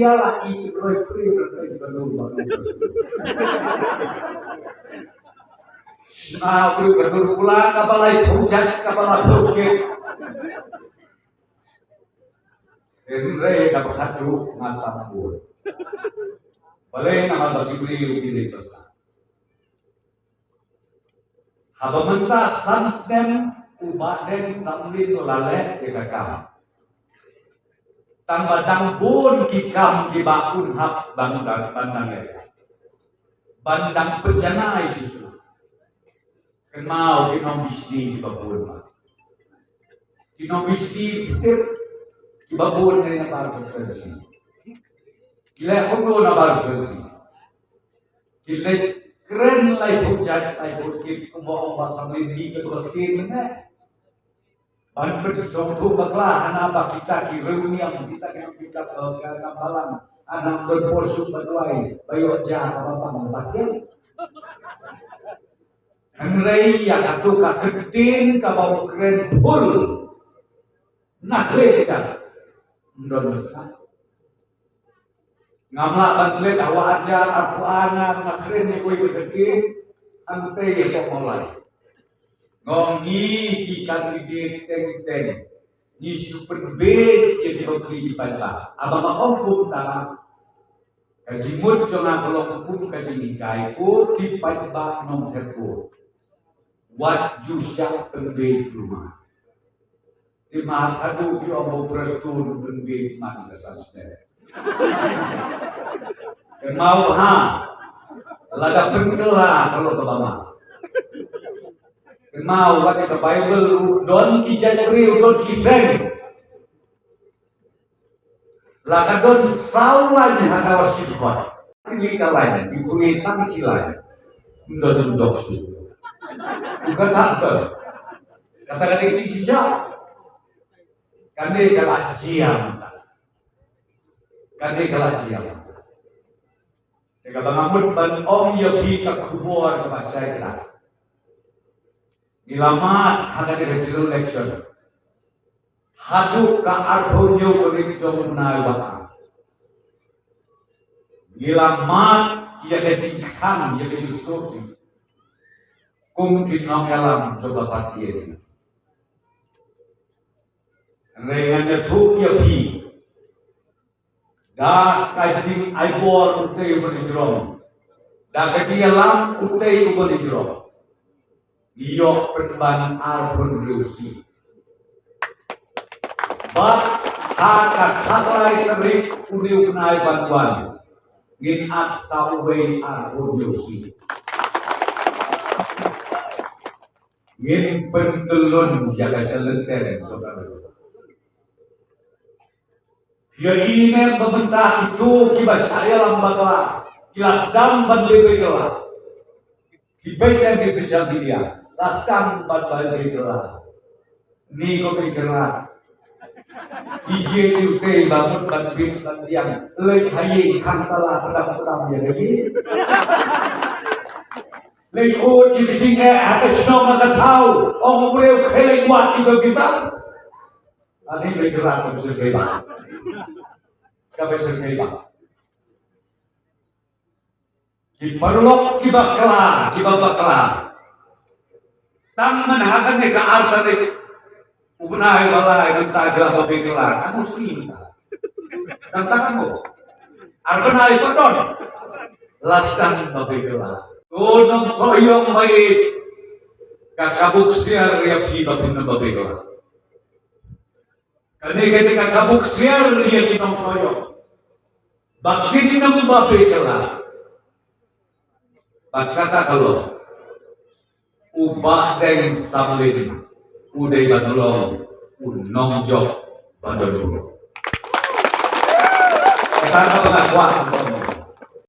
ialah itu pre belum. Nah, betul pula kapalai hujan kapalai bosket. Henry dapat hadu ngata pun. Boleh nama bagi beliau pilih pesan. Haba mentah samstem ubaden sambil lalek dekakam. Tambah bun kikam kibakun hak bandang lele. Bandang pejanai susu. Kenal kino bisni kibabun. Kino bisni pitip kibabun na nabar selesai. Kila kuno nabar selesai. Kila keren lai hujan lai bukit kumbaong basang lindi ketuakin mana. Ban bersongtu baklah anak kita kirun yang kita kita kampalan anak berporsuk berduai bayo jah apa membatin. Henry yang atu kaketin kabau keren full. Nah kita ndon besar. Ngamla bantlet awak ajar aku anak ngakren ni koi keketin ante yang kau mulai. Ngongi ikan di teng ni super bed yang dibeli di pala. Abang mampun tanah. Kaji mut jangan kalau pun kaji nikai ko di pala nom terko. Wat jusya pembed rumah. Di mahakadu ki obo prestun pembed man kesasnya. Mau lada pengelah kalau ke mama. Mau pakai ke Bible don kijajri don kiseng. Lada don saulanya hakawas sifat. Ini kalanya dipunyai tangsilan. Don doksu. Bukan takkan. Kata-kata itu siapa? Kami kalah jiam. Kami kalah jiam. Jika bangun ban om yogi kakubuar ke saya. Nilamat hanya di hasil election. Hadu ka arthonyo kuning jomnai waka. Nilamat ia kecikam ia kejustosi. Kungkin nongelam coba patian. Rengannya tu yogi. Dah kaji aibor utei menijrom. Dah kaji alam utei menijrom. Iyo penban arpun rusi. Bat haka katrai terik uniu kenai bantuan. Ngin at sawei arpun rusi. Ngin pentelun jaga selenter saudara. Ya ini pemerintah itu kibas saya lambatlah. Kilas dam bandai kelah. Dibaikan di sosial media. Lastang bandai kelah. Ni kau kelah. Ije itu bangun banding yang lei hayi kantala terang ya lagi. Lei oh jadi tinggal atas nama tahu. Orang boleh keleng buat juga bisa. Ani bergerak untuk bergerak. Kami bergerak. Kiparlok kibakla. Tang manhakan ke artane. Ugnai balai mentagla babikla. Kamu muslim. Tantanganmu. Arbenai kodon. Laskan babikla. Tunong soyong mai kakabuk siar ya kita pinna babikla. Kani ketika kabuk siar dia kita soyong. Bakti dinam babikla. Kata kalau ubah dan samlin udai badulong unongjok badulong. Kita pengakuan